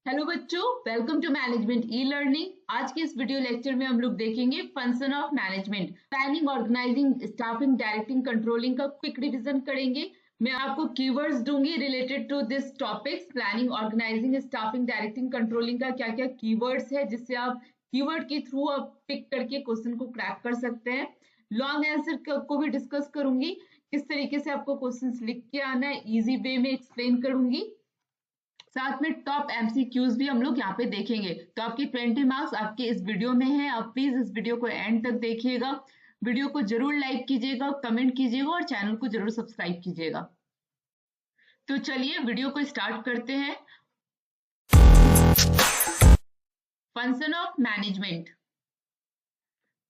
Hello बच्चों, welcome to management e learning. आज के इस वीडियो लेक्चर में हम लोग देखेंगे function of management, planning, organising, staffing, directing, controlling का क्विक रिवीजन करेंगे। मैं आपको कीवर्ड्स दूंगी related to this topics, planning, organising, staffing, directing, controlling का क्या क्या कीवर्ड्स है जिससे आप कीवर्ड के थ्रू आप पिक करके क्वेश्चन को क्रैक कर सकते हैं। लॉन्ग आंसर को भी डिस्कस करूंगी, किस तरीके से आपको क्वेश्चन लिख के आना है, इजी वे में एक्सप्लेन करूंगी। साथ में टॉप एमसीक्यूज भी हम लोग यहाँ पे देखेंगे। तो आपके 20 मार्क्स आपके इस वीडियो में है। आप प्लीज इस वीडियो को एंड तक देखिएगा। वीडियो को जरूर लाइक कीजिएगा, कमेंट कीजिएगा और चैनल को जरूर सब्सक्राइब कीजिएगा। तो चलिए वीडियो को स्टार्ट करते हैं। Function of management,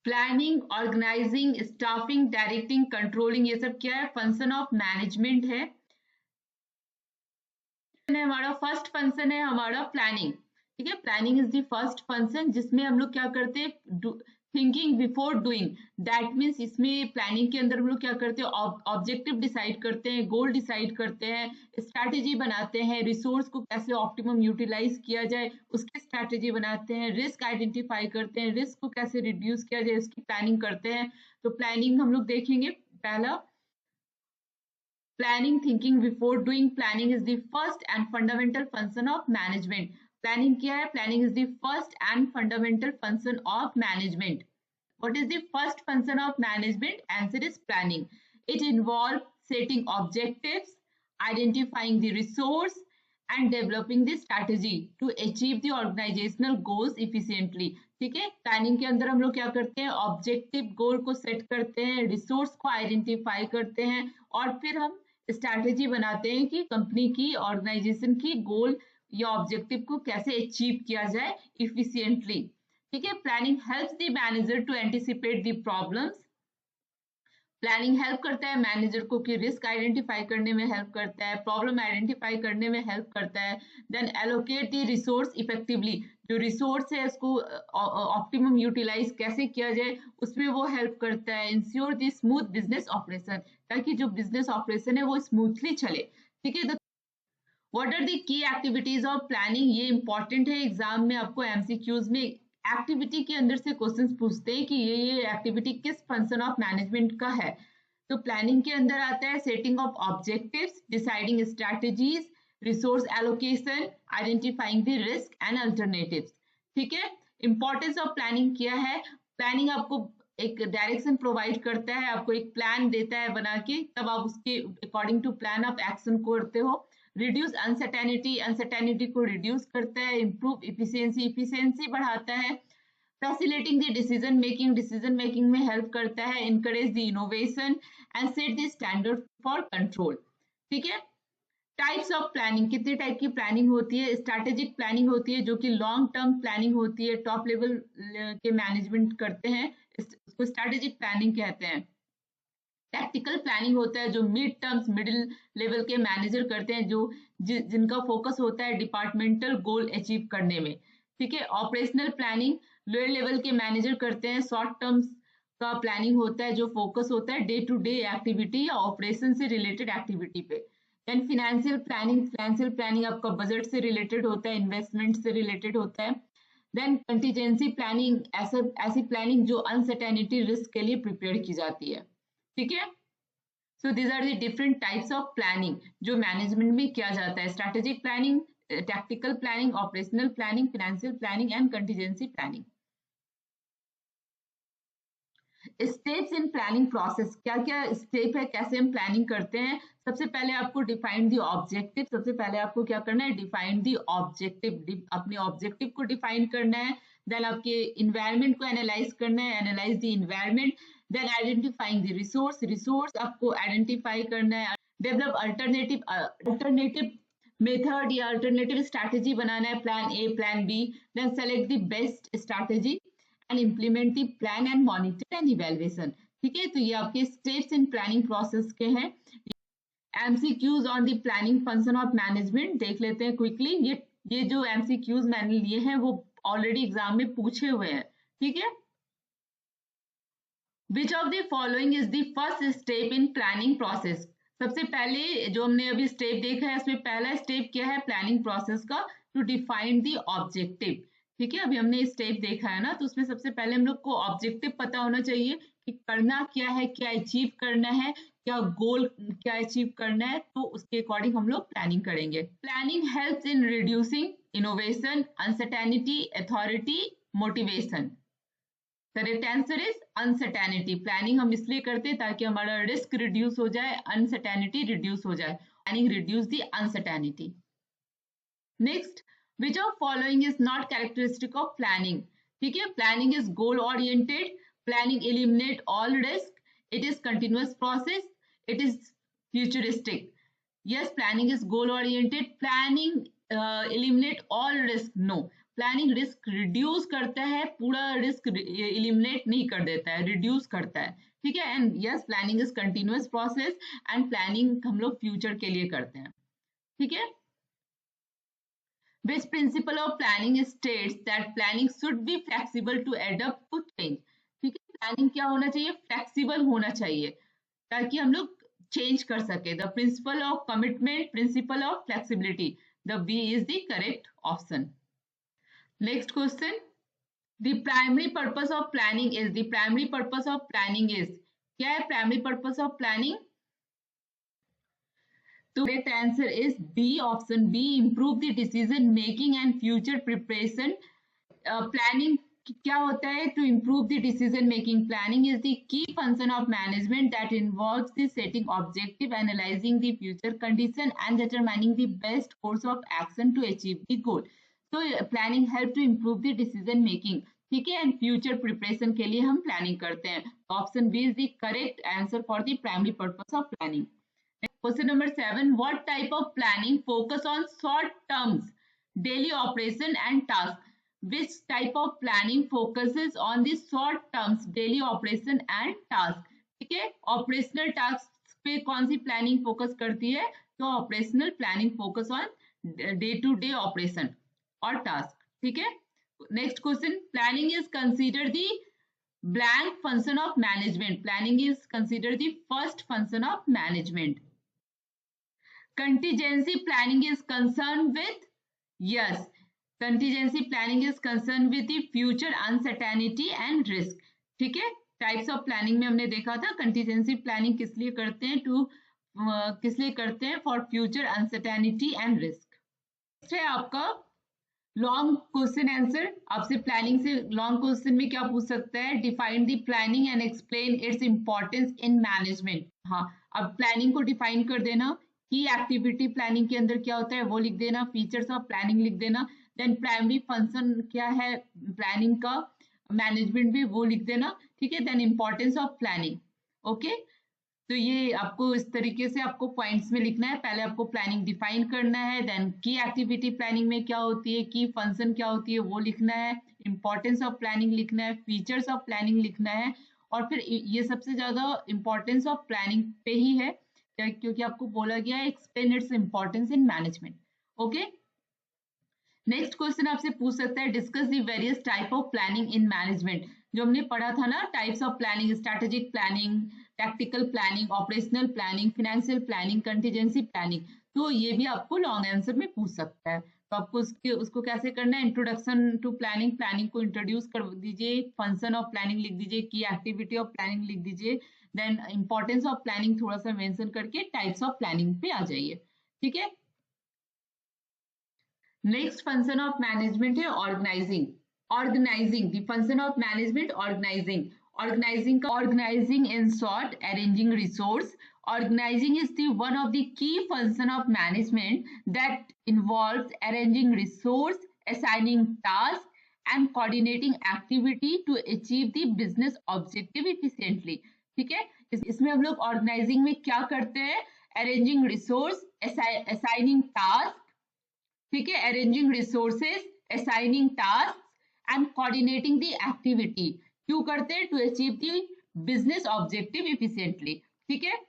planning, organising, staffing, directing, controlling, ये सब क्या है? फंक्शन ऑफ मैनेजमेंट है। हमारा फर्स्ट फंक्शन है हमारा प्लानिंग। ठीक है, planning is the first function जिसमें हम लोग क्या करते हैं, thinking before doing. That means इसमें प्लानिंग के अंदर हम लोग क्या करते हैं, ऑब्जेक्टिव डिसाइड करते हैं, गोल डिसाइड करते हैं, स्ट्रैटेजी बनाते हैं, रिसोर्स को कैसे ऑप्टिमम यूटिलाइज किया जाए उसकी स्ट्रैटेजी बनाते हैं, रिस्क आइडेंटिफाई करते हैं, रिस्क को कैसे रिड्यूस किया जाए उसकी प्लानिंग करते हैं। तो प्लानिंग हम लोग देखेंगे। पहला, planning, thinking before doing. Planning is the first and fundamental function of management. Planning क्या है? Planning is the first and fundamental function of management. What is the first function of management? Answer is planning. It involves setting objectives, identifying the resource, and developing the strategy to achieve the organizational goals efficiently. ठीक है, planning के अंदर हम लोग क्या करते हैं, objective गोल को सेट करते हैं, रिसोर्स को आइडेंटिफाई करते हैं और फिर हम स्ट्रैटेजी बनाते हैं कि कंपनी की, ऑर्गेनाइजेशन की गोल या ऑब्जेक्टिव को कैसे अचीव किया जाए इफिशिएंटली। ठीक है, planning helps the manager to anticipate the problems. Planning help करता है मैनेजर को कि रिस्क आइडेंटिफाई करने में हेल्प करता है, प्रॉब्लम आइडेंटिफाई करने में हेल्प करता है। Then allocate the resource effectively, जो रिसोर्स है उसको ऑप्टिमम यूटिलाइज कैसे किया जाए उसमें वो हेल्प करता है। Ensure the smooth business operation, ताकि जो बिजनेस ऑपरेशन है वो स्मूथली चले। ठीक है, what are the key activities of planning, ये इंपॉर्टेंट है, एग्जाम में आपको एमसीक्यूज में एक्टिविटी के अंदर से क्वेश्चंस पूछते हैं कि ये एक्टिविटी किस फंक्शन ऑफ मैनेजमेंट का है। तो प्लानिंग के अंदर आता है setting of objectives, deciding strategies, resource allocation, identifying the risk and alternatives. ठीक है, इंपॉर्टेंस ऑफ प्लानिंग क्या है? प्लानिंग आपको एक डायरेक्शन प्रोवाइड करता है, आपको एक प्लान देता है बना के, तब आप उसके अकॉर्डिंग टू प्लान आप एक्शन करते हो। रिड्यूस अनसर्टेनिटी, अनसर्टेनिटी को रिड्यूस करता है। इंप्रूव इफिशियंसी, इफिशियंसी बढ़ाता है। Facilitating the decision making, decision making में हेल्प करता है। Encourage the innovation and set the standard for control. ठीक है, टाइप्स ऑफ प्लानिंग, कितने टाइप की प्लानिंग होती है? स्ट्रैटेजिक प्लानिंग होती है जो कि लॉन्ग टर्म प्लानिंग होती है, टॉप लेवल के मैनेजमेंट करते हैं, इसको स्ट्रैटेजिक प्लानिंग कहते हैं। टैक्टिकल प्लानिंग होता है जो मिड टर्म्स, मिडिल लेवल के मैनेजर करते हैं, जो जिनका फोकस होता है डिपार्टमेंटल गोल अचीव करने में। ठीक है, ऑपरेशनल प्लानिंग लोअर लेवल के मैनेजर करते हैं, शॉर्ट टर्म्स का प्लानिंग होता है जो फोकस होता है डे टू डे एक्टिविटी या ऑपरेशन से रिलेटेड एक्टिविटी पे। Then financial planning, financial planning आपका बजट से रिलेटेड होता है, इन्वेस्टमेंट से रिलेटेड होता है। देन कंटीजेंसी प्लानिंग, ऐसी प्लानिंग जो अनसर्टेनिटी रिस्क के लिए प्रिपेयर की जाती है। ठीक है, so these are the different types of planning जो मैनेजमेंट में किया जाता है। Strategic planning, tactical planning, operational planning, financial planning and contingency planning. Steps in planning process, क्या क्या स्टेप है, कैसे हम प्लानिंग करते हैं? सबसे पहले आपको डिफाइन द ऑब्जेक्टिव, सबसे पहले आपको क्या करना है, डिफाइन द ऑब्जेक्टिव, अपने ऑब्जेक्टिव को डिफाइन करना है। देन आपके इन्वायरमेंट को एनालाइज करना है, analyse the environment. Then identifying the resource, resource आपको आइडेंटिफाई करना है। डेवलप अल्टरनेटिव मेथड या अल्टरनेटिव स्ट्रैटेजी बनाना है, plan A, plan B. Then select the best strategy and implement the plan and monitor and evaluation। ठीक है, तो ये आपके स्टेप्स इन प्लानिंग प्रोसेस के हैं। MCQs on the planning function of management देख लेते हैं क्विकली। ये जो एमसीक्यूज मैंने लिए हैं वो ऑलरेडी एग्जाम में पूछे हुए हैं। ठीक है, which of the following is the first step in planning process? सबसे पहले जो हमने अभी स्टेप देखा है उसमें पहला स्टेप क्या है प्लानिंग प्रोसेस का? To define the objective. ठीक है, अभी हमने स्टेप देखा है ना, तो उसमें सबसे पहले हम लोग को ऑब्जेक्टिव पता होना चाहिए कि करना क्या है, क्या अचीव करना है, क्या गोल क्या अचीव करना है, तो उसके अकॉर्डिंग हम लोग प्लानिंग करेंगे। Planning helps in reducing innovation, uncertainty, authority, motivation. Correct answer is uncertainty. Planning हम इसलिए करते हैं ताकि हमारा रिस्क रिड्यूस हो जाए, अनसर्टेनिटी रिड्यूस हो जाए। Planning reduce the uncertainty. Next, which of following is not characteristic of planning. ठीक है, planning is goal oriented, planning eliminate all risk, it is continuous process, it is futuristic. yes, planning is goal oriented, planning eliminate all risk, no, planning risk reduce करता है, पूरा risk eliminate नहीं कर देता है, reduce करता है। ठीक है, and yes, planning is continuous process and planning हम लोग फ्यूचर के लिए करते हैं। ठीक है, which principle of planning states that planning should be flexible to adapt to change। ठीक है, प्लानिंग क्या होना चाहिए, फ्लेक्सिबल होना चाहिए ताकि हम लोग चेंज कर सके। The principle of commitment, principle of flexibility, the B is the correct option. Next question, the primary purpose of planning is, the primary purpose of planning is, क्या है प्राइमरी पर्पस ऑफ प्लानिंग? तो correct answer is B, option B, improve the decision making and future preparation. Planning क्या होता है? To improve the decision making. Planning is the key function of management that involves the setting objective, analysing the future condition and determining the best course of action to achieve the goal. तो planning help to improve the decision making. ठीक है, and future preparation के लिए हम planning करते हैं। Option B is the correct answer for the primary purpose of planning. Question number 7. What type of planning focus on short terms, daily operation and task? Which type of planning focuses on the short terms, daily operation and task? ठीक है, operational task पे कौन सी planning focus करती है? तो operational planning focus on day to day operation और task. ठीक है, next question, planning is consider the blank function of management. Planning is consider the first function of management. Contingency planning is concerned with, yes, contingency planning is concerned with the future uncertainty and risk। ठीक है, types of planning में हमने देखा था contingency planning किस लिए करते हैं, किस लिए करते हैं, for future uncertainty and risk. है आपका लॉन्ग क्वेश्चन आंसर। आपसे प्लानिंग से लॉन्ग क्वेश्चन में क्या पूछ सकता है? Define the planning and explain its importance in management. हाँ, अब प्लानिंग को डिफाइन कर देना, की एक्टिविटी प्लानिंग के अंदर क्या होता है वो लिख देना, फीचर्स ऑफ प्लानिंग लिख देना, देन प्राइमरी फंक्शन क्या है प्लानिंग का, मैनेजमेंट भी वो लिख देना। ठीक है, then importance of planning. Okay, तो ये आपको इस तरीके से आपको पॉइंट्स में लिखना है। पहले आपको प्लानिंग डिफाइन करना है, देन की एक्टिविटी प्लानिंग में क्या होती है, की फंक्शन क्या होती है वो लिखना है, इंपॉर्टेंस ऑफ प्लानिंग लिखना है, फीचर्स ऑफ प्लानिंग लिखना है, और फिर ये सबसे ज्यादा इंपॉर्टेंस ऑफ प्लानिंग पे ही है क्योंकि आपको बोला गया है explain its importance in management. Okay, next question आपसे पूछ सकता है discuss the various type of planning in management. जो हमने पढ़ा था ना, types of planning, strategic planning, tactical planning, operational planning, financial planning, contingency planning, तो ये भी आपको लॉन्ग आंसर में पूछ सकता है। तो आपको उसको कैसे करना है? इंट्रोडक्शन टू प्लानिंग, प्लानिंग को इंट्रोड्यूस कर दीजिए, फंक्शन ऑफ प्लानिंग लिख दीजिए, की एक्टिविटी ऑफ प्लानिंग लिख दीजिए, देन इंपॉर्टेंस ऑफ प्लानिंग थोड़ा सा मेंशन करके टाइप्स ऑफ प्लानिंग पे आ जाइए। ठीक है, नेक्स्ट फंक्शन ऑफ मैनेजमेंट है organising. Organising, the function of management organising. Organising in short, arranging resource. Organizing is the one of the key function of management that involves arranging resource, assigning tasks and coordinating activity to achieve the business objective efficiently। ठीक है, इसमें हम लोग organising में क्या करते हैं? Arranging resource, assigning tasks, ठीक है, arranging resources, assigning tasks and coordinating the activity। क्यों करते हैं? To achieve the business objective efficiently. ठीक है,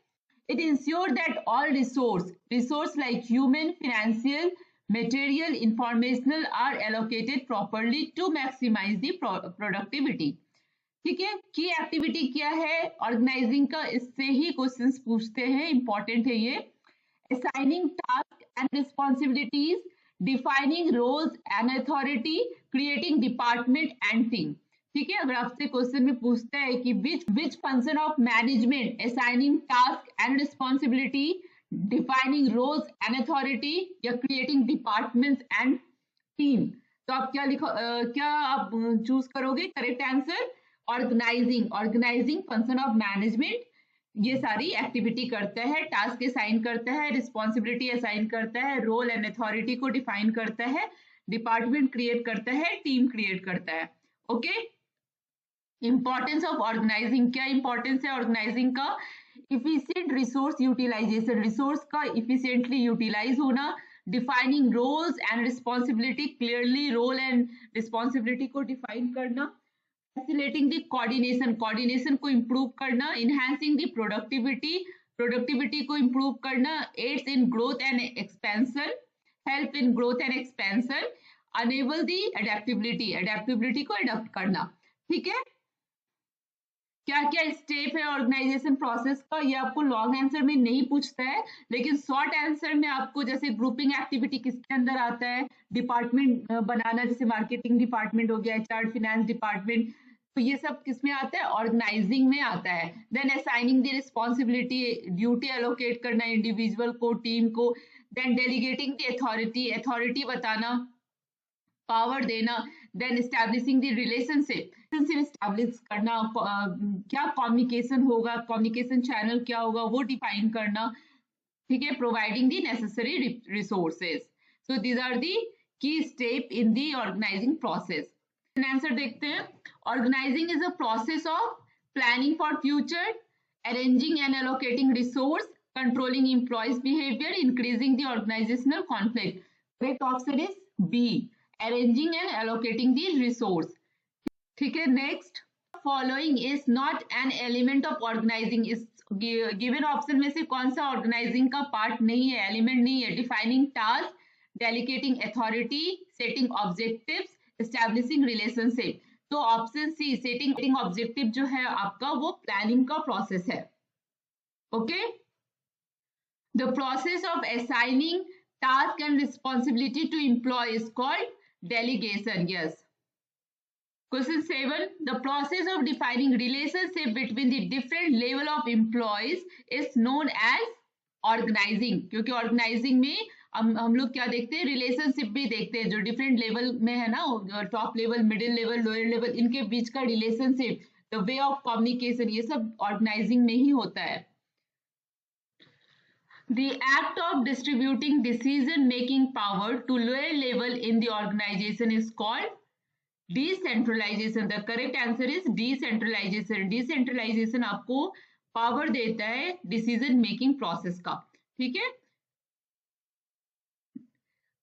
it ensures that all resource like human, financial, material, informational are allocated properly to maximize the productivity। ठीक है, key activity क्या है organising का? इससे ही क्वेश्चंस पूछते हैं, इंपॉर्टेंट है ये। assigning tasks and responsibilities, defining roles and authority, creating department and team. ठीक है, अगर आपसे क्वेश्चन में पूछता है कि which function of management, assigning task and responsibility, defining roles and authority या क्रिएटिंग डिपार्टमेंट्स एंड टीम, तो आप क्या आप चूज करोगे? Correct answer organising function of management ये सारी एक्टिविटी करता है, टास्क असाइन करता है, रिस्पॉन्सिबिलिटी असाइन करता है, रोल एंड अथॉरिटी को डिफाइन करता है, डिपार्टमेंट क्रिएट करता है, टीम क्रिएट करता है। ओके, इंपॉर्टेंस ऑफ ऑर्गेनाइजिंग, क्या इंपॉर्टेंस है ऑर्गेनाइजिंग का? इफिशिएंट रिसोर्स यूटिलाइजेशन, रिसोर्स का इफिशिएंटली यूटिलाइज होना, defining roles and responsibility, clearly role and responsibility को डिफाइन करना, फैसिलिटेटिंग द कोऑर्डिनेशन को इंप्रूव करना, इनहैंसिंग द प्रोडक्टिविटी को इंप्रूव करना, aids in growth and expansion, help in growth and expansion, enable the adaptability को adopt करना। ठीक है, क्या क्या स्टेप है ऑर्गेनाइजेशन प्रोसेस का, ये आपको लॉन्ग आंसर में नहीं पूछता है, लेकिन शॉर्ट आंसर में आपको जैसे ग्रुपिंग एक्टिविटी किसके अंदर आता है, डिपार्टमेंट बनाना, जैसे मार्केटिंग डिपार्टमेंट हो गया, एचआर फिनेंस डिपार्टमेंट, तो ये सब किसमें आता है? ऑर्गेनाइजिंग में आता है। Then assigning the responsibility, duty allocate करना इंडिविजुअल को, टीम को। देन डेलीगेटिंग द अथॉरिटी बताना, पावर देना। Then establishing the relationship establish करना, क्या कम्युनिकेशन होगा, कम्युनिकेशन चैनल क्या होगा वो डिफाइन करना। ठीक है, providing the necessary resources. So these are the key step in the organising process. Answer देखते हैं। Organising is a process of planning for future, arranging and allocating resource, controlling employees behaviour, increasing the organisational conflict. Correct option is B, arranging and allocating the resource. ठीक है, next, following is not an element of organising, इस given option में से कौन सा organising का part नहीं है, एलिमेंट नहीं है? Defining task, delegating authority, setting objectives, establishing relationship. तो ऑप्शन सी, सेटिंग ऑब्जेक्टिव जो है आपका वो प्लानिंग का प्रोसेस है। Okay, the process of assigning task and responsibility to employ is called delegation. Yes. Question 7. The process of defining relationship between the different level of employees is known as organizing. क्योंकि organizing में हम लोग क्या देखते हैं? Relationship भी देखते हैं, जो डिफरेंट लेवल में है ना, top level, middle level, lower level, इनके बीच का relationship, the way of communication, ये सब ऑर्गेनाइजिंग में ही होता है। The act of distributing decision-making power to lower level in the organization is called decentralization. The correct answer is decentralization. Decentralization आपको power देता है decision-making process का। ठीक है,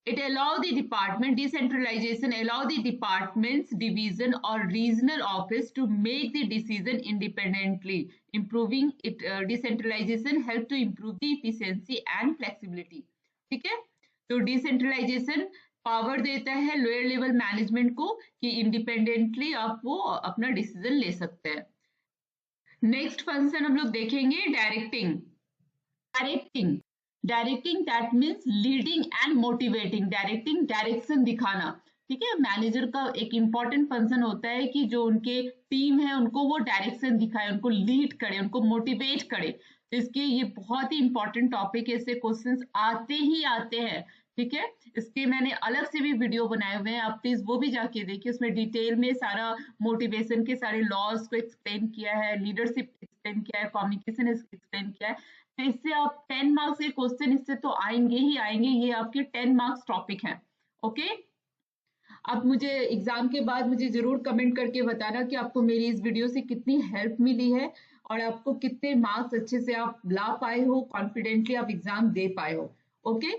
it allow the department, decentralization allow the departments, division or regional office to make the decision independently. Improving it, decentralization help to improve the efficiency and flexibility. ठीक है, तो decentralization power देता है lower level management को कि independently आप वो अपना डिसीजन ले सकते हैं। नेक्स्ट फंक्शन हम लोग देखेंगे directing that means leading and motivating. Directing, direction दिखाना। ठीक है, मैनेजर का एक इंपॉर्टेंट फंक्शन होता है कि जो उनके टीम है उनको वो डायरेक्शन दिखाए, उनको लीड करे, उनको मोटिवेट करे। तो इसके ये बहुत ही इंपॉर्टेंट टॉपिक है, इससे क्वेश्चंस आते ही आते हैं। ठीक है, इसके मैंने अलग से भी वीडियो बनाए हुए हैं, आप प्लीज वो भी जाके देखिए, उसमें डिटेल में सारा मोटिवेशन के सारे लॉज को एक्सप्लेन किया है, लीडरशिप एक्सप्लेन किया है, कम्युनिकेशन एक्सप्लेन किया है। तो इससे आप 10 मार्क्स के क्वेश्चन इससे तो आएंगे ही आएंगे, ये आपके 10 मार्क्स टॉपिक है। ओके, अब मुझे एग्जाम के बाद मुझे जरूर कमेंट करके बताना कि आपको मेरी इस वीडियो से कितनी हेल्प मिली है और आपको कितने मार्क्स अच्छे से आप ला पाए हो, कॉन्फिडेंटली आप एग्जाम दे पाए हो। ओके,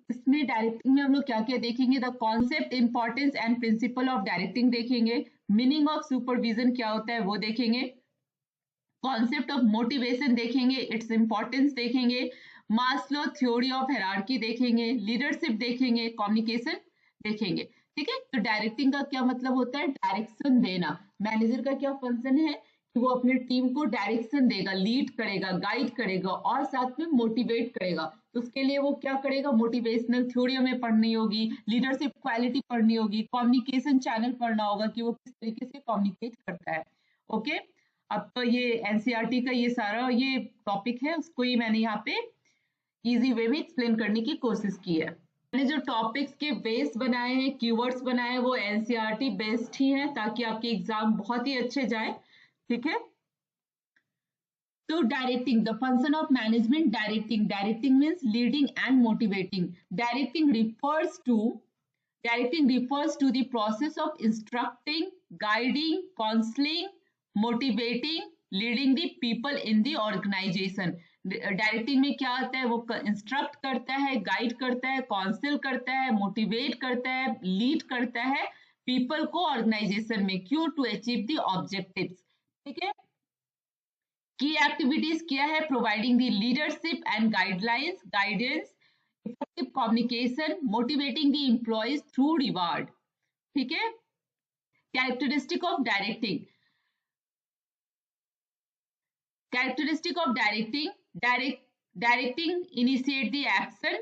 इसमें डायरेक्टिंग में हम लोग क्या क्या देखेंगे? The concept, importance and principle of directing देखेंगे, मीनिंग ऑफ सुपरविजन क्या होता है वो देखेंगे, कॉन्सेप्ट ऑफ मोटिवेशन देखेंगे, इट्स इंपॉर्टेंस देखेंगे, मास्लो थ्योरी ऑफ हायरार्की देखेंगे, लीडरशिप देखेंगे, कम्युनिकेशन देखेंगे। ठीक है, तो डायरेक्टिंग का क्या मतलब होता है? डायरेक्शन देना। मैनेजर का क्या फंक्शन है वो अपने टीम को डायरेक्शन देगा, लीड करेगा, गाइड करेगा और साथ में मोटिवेट करेगा। तो उसके लिए वो क्या करेगा, मोटिवेशनल थ्योरी हमें पढ़नी होगी, लीडरशिप क्वालिटी पढ़नी होगी, कम्युनिकेशन चैनल पढ़ना होगा कि वो किस तरीके से कम्युनिकेट करता है। ओके, अब तो ये एनसीईआरटी का ये सारा ये टॉपिक है, उसको ही मैंने यहाँ पे इजी वे में एक्सप्लेन करने की कोशिश की है। मैंने जो टॉपिक्स के बेस बनाए हैं, कीवर्ड्स बनाए हैं, वो एनसीईआरटी बेस्ड ही है ताकि आपके एग्जाम बहुत ही अच्छे जाए। ठीक है, तो directing, the function of management directing, directing means leading and motivating. Directing refers to the process of instructing, guiding, counseling, motivating, leading the people in the organization. Directing में क्या आता है, वो इंस्ट्रक्ट करता है, गाइड करता है, काउंसिल करता है, मोटिवेट करता है, लीड करता है पीपल को ऑर्गेनाइजेशन में, क्यों, टू अचीव द ऑब्जेक्टिव्स। ठीक है, की एक्टिविटीज क्या है, providing the leadership and guidance, effective communication, motivating the employees through reward. ठीक है, characteristic of directing, directing initiate the action,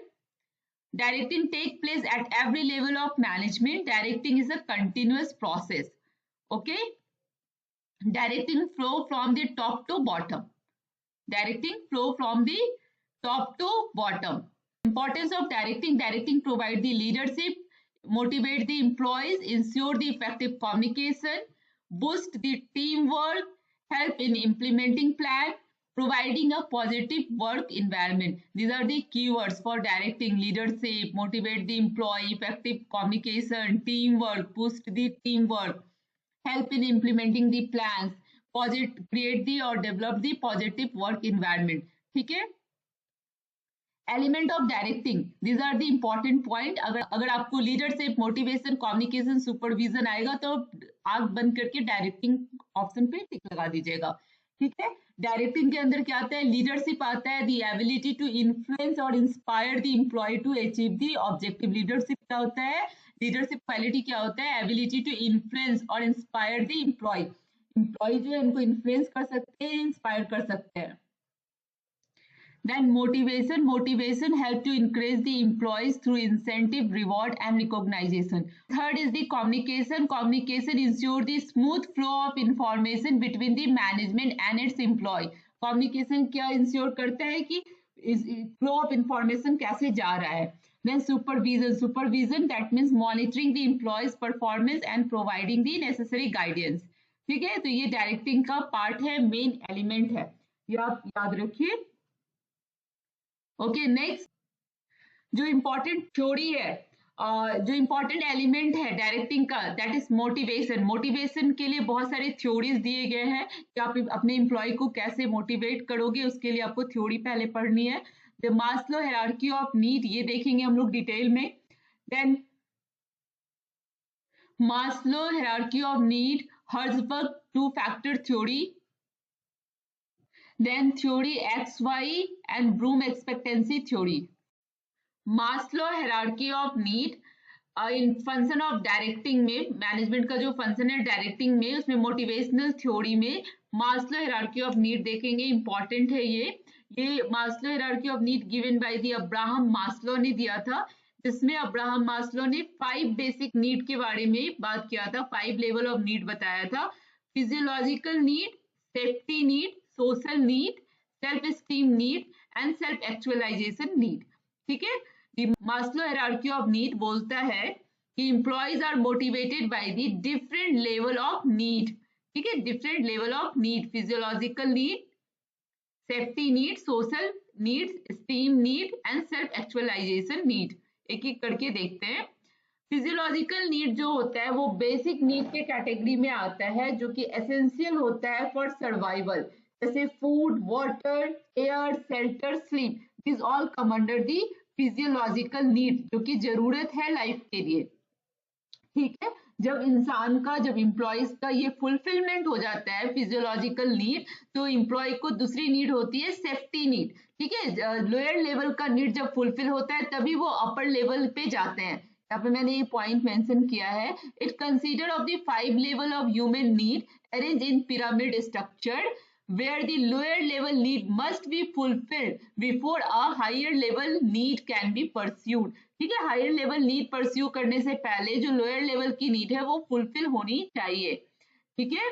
directing take place at every level of management, directing is a continuous process. Okay, directing flow from the top to bottom, Importance of directing provide the leadership, motivate the employees, ensure the effective communication, boost the teamwork, help in implementing plan, providing a positive work environment. These are the keywords for directing: leadership, motivate the employee, effective communication, teamwork, boost the teamwork, help in implementing the plans, create the or develop the positive work environment. ठीक है, element of directing, these are the important point. अगर आपको leadership, motivation, communication, supervision आएगा तो आंख बंद करके directing option पे टिक लगा दीजिएगा। ठीक है, डायरेक्टिंग के अंदर क्या आता है, लीडरशिप आता है, द एबिलिटी टू इन्फ्लुएंस और inspire the employ to achieve the objective. Leadership क्या होता है, लीडरशिप क्वालिटी क्या होता है, एबिलिटी टू इन्फ्लुएंस और इंस्पायर द एम्प्लॉय। एम्प्लॉय जो है उनको इन्फ्लुएंस कर सकते हैं, इंस्पायर कर सकते हैं। Then motivation help to increase the employees through incentive, reward and recognition. Third is the communication ensure the smooth flow of information between the management and its employee. Communication क्या ensure करता है कि flow of information कैसे जा रहा है। Then supervision that means monitoring the employees performance and providing the necessary guidance. ठीक है, तो ये डायरेक्टिंग का पार्ट है, मेन एलिमेंट है, ये आप याद रखिए। ओके, नेक्स्ट जो इंपॉर्टेंट थ्योरी है, जो इंपॉर्टेंट एलिमेंट है डायरेक्टिंग का, दैट इज मोटिवेशन। मोटिवेशन के लिए बहुत सारे थ्योरीज दिए गए हैं कि आप अपने एम्प्लॉय को कैसे मोटिवेट करोगे, उसके लिए आपको थ्योरी पहले पढ़नी है। The Maslow hierarchy of need, ये देखेंगे हम लोग डिटेल में। Then Maslow hierarchy of need, Herzberg 2-factor theory, then theory XY and Bloom expectancy theory. Maslow hierarchy of need, in function of directing में, मैनेजमेंट का जो फंक्शन है directing में, उसमें मोटिवेशनल थ्योरी में मास्लो हायरार्की ऑफ नीड देखेंगे, important है ये Maslow hierarchy of need given by the Abraham Maslow ने दिया था, जिसमें अब्राहम मास्लो ने 5 बेसिक नीड के बारे में बात किया था, 5 लेवल ऑफ नीड बताया था। Physiological need, safety need, social need, self esteem need and self actualisation need. ठीक है, मास्लो हायरार्की ऑफ नीड बोलता है कि employees are motivated by the different level of need. ठीक है, different level of need, physiological need, safety need, social need, esteem need and self actualisation need. एक एक करके देखते हैं। फिजियोलॉजिकल नीड जो होता है वो बेसिक नीड के कैटेगरी में आता है, जो कि एसेंशियल होता है फॉर सर्वाइवल, जैसे food, water, air, shelter, sleep, this all come under the physiological need, जो कि जरूरत है लाइफ के लिए। ठीक है, जब इंसान का, जब एम्प्लॉयज का ये फुलफिलमेंट हो जाता है फिजियोलॉजिकल नीड, तो एम्प्लॉय को दूसरी नीड होती है सेफ्टी नीड। ठीक है, लोअर लेवल का नीड जब फुलफिल होता है तभी वो अपर लेवल पे जाते हैं, यहाँ पे मैंने ये पॉइंट मेंशन किया है, it consider of the 5 level of human need arrange in pyramid structure where the lower level need must be fulfilled before a higher level need can be pursued. ठीक है, हायर लेवल नीड परस्यू करने से पहले जो lower level की need है वो fulfil होनी चाहिए. ठीक है,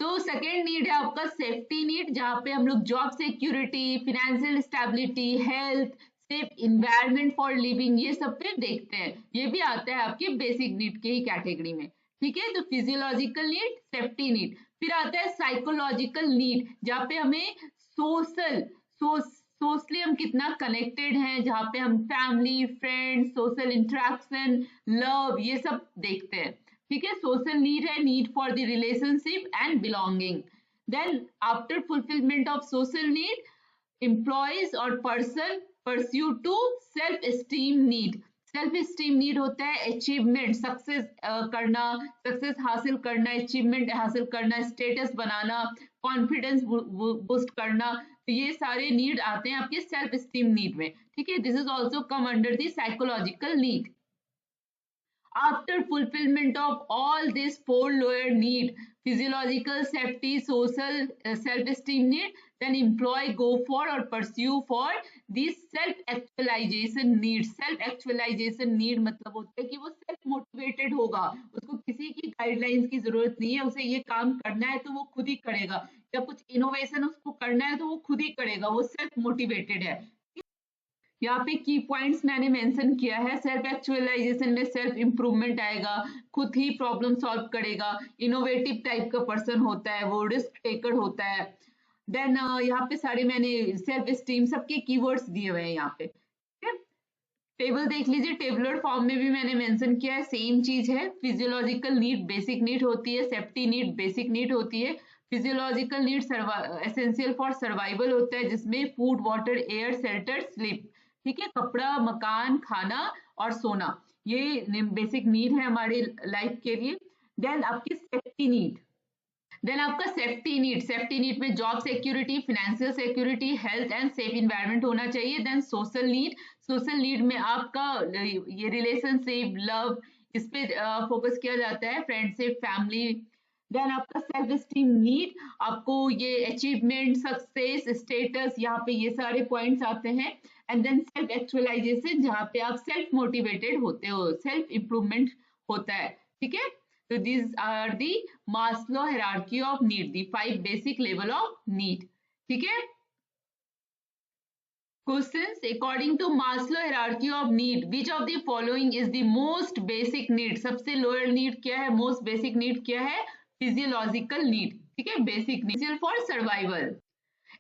तो सेकेंड नीड है आपका सेफ्टी नीड, जहां पे हम लोग job security, financial stability, health, safe environment for living, ये सब पे देखते हैं. ये भी आता है आपके बेसिक नीड के ही कैटेगरी में. ठीक है, तो फिजियोलॉजिकल नीड, सेफ्टी नीड. फिर आता है साइकोलॉजिकल नीड, जहाँ पे हमें सोशली हम कितना कनेक्टेड हैं, जहाँ पे हम family, friends, social interaction, love, ये सब देखते हैं. ठीक है, सोशल नीड है need for the relationship and belonging. Then after fulfilment of social need, employees और person pursue to self esteem need. Self esteem need होता है अचीवमेंट, सक्सेस करना, सक्सेस हासिल करना, अचीवमेंट हासिल करना, स्टेटस बनाना, कॉन्फिडेंस बूस्ट करना. तो ये सारे नीड आते हैं आपके सेल्फ एस्टीम नीड में. ठीक है, this is also come under the psychological need. After fulfillment of all these 4 lower need, physiological, safety, social, self-esteem need, then employee go for or pursue for this self-actualization need. Self-actualization need मतलब होता है कि वो self motivated होगा, उसको किसी की guidelines की जरूरत नहीं है, उसे ये काम करना है तो वो खुद ही करेगा, या कुछ इनोवेशन उसको करना है तो वो खुद ही करेगा, वो सेल्फ मोटिवेटेड है. यहाँ पे की पॉइंट्स मैंने मेंशन किया है. सेल्फ एक्चुअलाइजेशन में सेल्फ इंप्रूवमेंट आएगा, खुद ही प्रॉब्लम सॉल्व करेगा, इनोवेटिव टाइप का पर्सन होता है, वो रिस्क टेकर होता है. देन यहाँ पे सारे मैंने सेल्फ एस्टीम सबके कीवर्ड्स दिए हुए हैं यहाँ पे. टेबल देख लीजिए, टेबुलर फॉर्म में भी मैंने मेंशन किया है, सेम चीज है. फिजियोलॉजिकल नीड बेसिक नीड होती है, सेफ्टी नीड बेसिक नीड होती है. Physiological need essential for survival होता है, जिसमें food, water, air, shelter, sleep. ठीक है, कपड़ा, मकान, खाना और सोना, ये बेसिक नीड है हमारी लाइफ के लिए. देन आपकी सेफ्टी नीड, देन आपका सेफ्टी नीड में job security, financial security, health and safe environment होना चाहिए. देन सोशल नीड में आपका ये रिलेशनशिप, लव, इस पे फोकस किया जाता है, फ्रेंडशिप, फैमिली. देन आपका सेल्फ एस्टीम नीड, आपको ये अचीवमेंट, सक्सेस, स्टेटस, यहाँ पे ये सारे पॉइंट्स आते हैं. एंड देन सेल्फ एक्चुअलाइजेशन, जहाँ पे आप सेल्फ मोटिवेटेड होते हो, सेल्फ इंप्रूवमेंट होता है. ठीक है, so these are the Maslow hierarchy of need, the 5 basic level of need. ठीक है, questions. According to Maslow hierarchy of need, which of the following is the most basic need? सबसे lower need क्या है, most basic need क्या है? Physiological need. ठीक है, basic need for survival.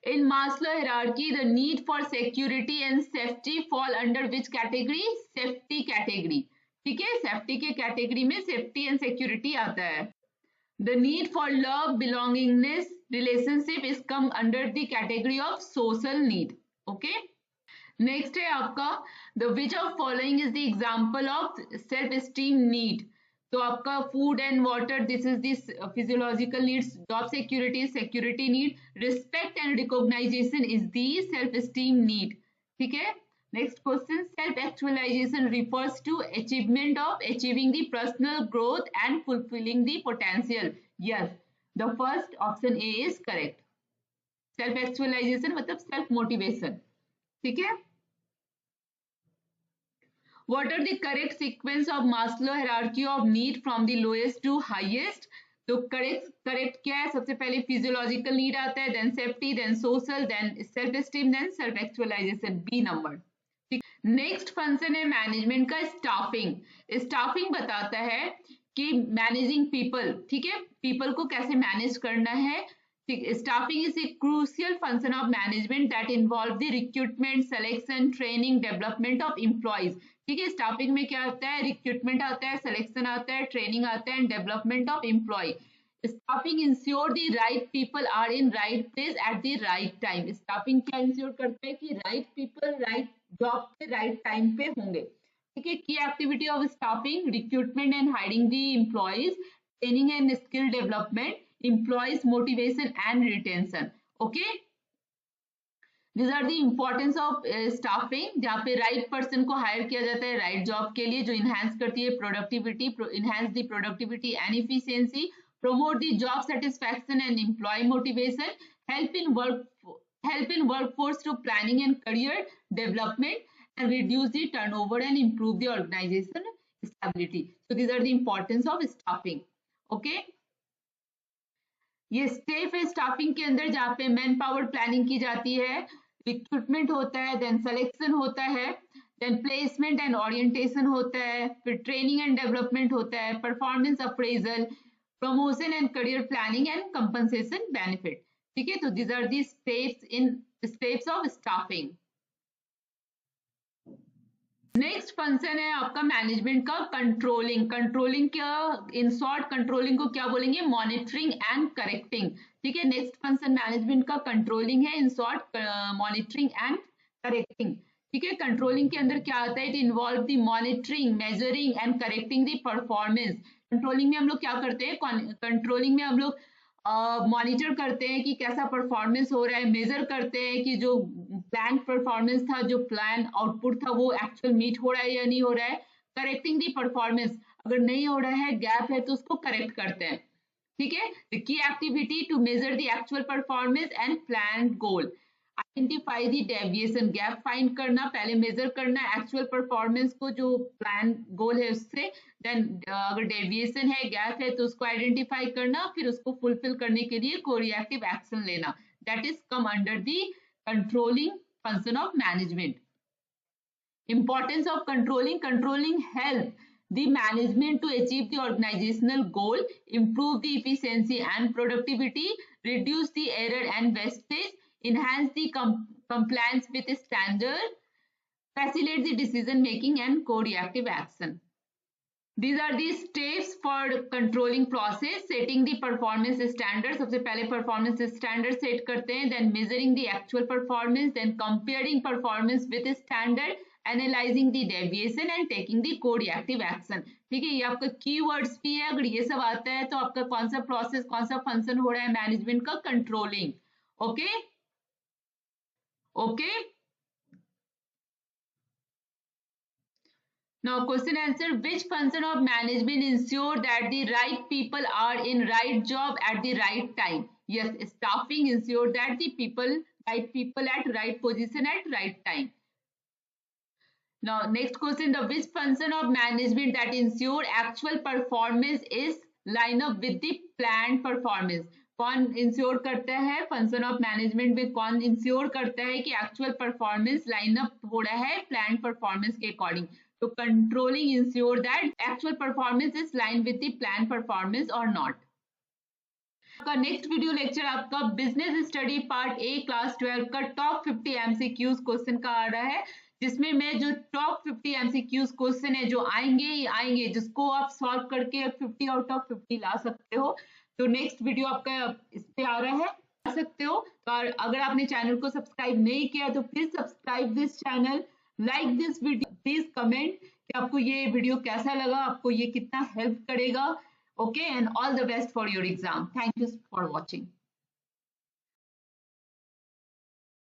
In Maslow hierarchy, the need for security and safety fall under which category? Safety category. ठीक है, safety के कैटेगरी में सेफ्टी एंड सिक्योरिटी आता है. The need for love, belongingness, relationship is come under the category of social need. Okay, next है आपका the which of following is the example of self esteem need. तो आपका food and water, this is this physiological needs. Job security, security need. Respect and recognisation is the self esteem need. ठीक है, next question. Self actualization refers to achieving the personal growth and fulfilling the potential. Yes, the first option A is correct. Self actualization मतलब self motivation. ठीक है, what are the correct sequence of Maslow hierarchy of need from the lowest to highest? तो correct क्या है, सबसे पहले physiological need आता है, then safety, then social, then self esteem, then self actualisation. B number. Next function है management का staffing. Staffing बताता है कि मैनेजिंग पीपल. ठीक है, पीपल को कैसे मैनेज करना है. Staffing is a crucial function of management that involve the recruitment, selection, training, development of employees. ठीक है, स्टाफिंग में क्या आता है, रिक्रूटमेंट आता है, सिलेक्शन आता है, ट्रेनिंग आता है and development of employ. Staffing ensure the right people are in right place at the right time. स्टाफिंग क्या इंश्योर करता है कि राइट पीपल राइट जॉब पे राइट टाइम पे होंगे. ठीक है, key activity of staffing, recruitment and hiring the employees, training and skill development, employees motivation and retention. Okay, These are the importance of staffing, जहाँ पे राइट पर्सन को higher किया जाता है राइट जॉब के लिए, जो इनहेंस करती है productivity, enhance the productivity and efficiency, promote the job satisfaction and employee motivation, help in workforce to planning and career development, and reduce the turnover and improve the organization stability. So these are the importance of staffing. Okay, ये step है staffing के अंदर, जहाँ पे man power planning की जाती है, recruitment होता है, देन सिलेक्शन होता है, देन प्लेसमेंट एंड ओरिएंटेशन होता है, फिर ट्रेनिंग एंड डेवलपमेंट होता है, performance appraisal, promotion and career planning and compensation benefit. ठीक है, तो these are the steps of staffing. Next function है आपका मैनेजमेंट का कंट्रोलिंग. कंट्रोलिंग क्या, इन शॉर्ट कंट्रोलिंग को क्या बोलेंगे, मॉनिटरिंग एंड करेक्टिंग. ठीक है, नेक्स्ट फंक्शन मैनेजमेंट का कंट्रोलिंग है, in short monitoring and correcting. ठीक है, कंट्रोलिंग के अंदर क्या आता है, it involve the monitoring, measuring and correcting the performance. Controlling में हम लोग क्या करते हैं, कंट्रोलिंग में हम लोग मॉनिटर करते हैं कि कैसा परफॉर्मेंस हो रहा है, मेजर करते हैं कि जो प्लान परफॉर्मेंस था, जो प्लान आउटपुट था, वो एक्चुअल मीट हो रहा है या नहीं हो रहा है. करेक्टिंग दी परफॉर्मेंस, अगर नहीं हो रहा है, गैप है, तो उसको करेक्ट करते हैं. ठीक है, the key activity to measure the actual performance and plan goal. Identify the deviation, gap find करना, पहले मेजर करना एक्चुअल परफॉर्मेंस को जो प्लान गोल है उससे, देन अगर डेविएशन है, गैप है, तो उसको आइडेंटिफाई करना, फिर उसको फुलफिल करने के लिए कोई रिएक्टिव एक्शन लेना. That is come under the controlling function of management. Importance of controlling. Controlling help the management to achieve the organizational goal, improve the efficiency and productivity, reduce the error and wastage, enhance the compliance with standard, facilitate the decision making and co-reactive action. These are the steps for controlling process. Setting the performance standard, सबसे पहले performance standard set करते हैं, then measuring the actual performance, then comparing performance with standard, analysing the deviation and taking the corrective action. ठीक है, ये आपका keywords भी है. अगर ये सब आता है तो आपका कौन सा प्रोसेस, कौन सा फंक्शन हो रहा है मैनेजमेंट का, controlling. Okay okay. Now question answer, which function of management ensure that the right people are in right job at the right time? Yes, staffing ensure that the right people at right position at right time. Now next question, the which function of management that ensure actual performance is line up with the planned performance? कौन ensure करता है, function of management में कौन ensure करता है कि actual performance line up हो रहा है प्लान परफॉर्मेंस के अकॉर्डिंग. तो controlling ensure that actual performance is line with the plan performance और नॉट. आपका नेक्स्ट वीडियो लेक्चर आपका business study part A class 12 का टॉप 50 एमसीक्यूज क्वेश्चन का आ रहा है, जिसमें मैं जो टॉप 50 एमसीक्यूज क्वेश्चन है जो आएंगे जिसको आप सॉल्व करके 50 आउट ऑफ 50 ला सकते हो. तो नेक्स्ट वीडियो आपका इस पे आ रहा है, आ सकते हो. और अगर आपने चैनल को सब्सक्राइब नहीं किया तो please subscribe this channel, like this video, please comment कि आपको ये वीडियो कैसा लगा, आपको ये कितना हेल्प करेगा. Okay, and all the best for your exam. Thank you for watching.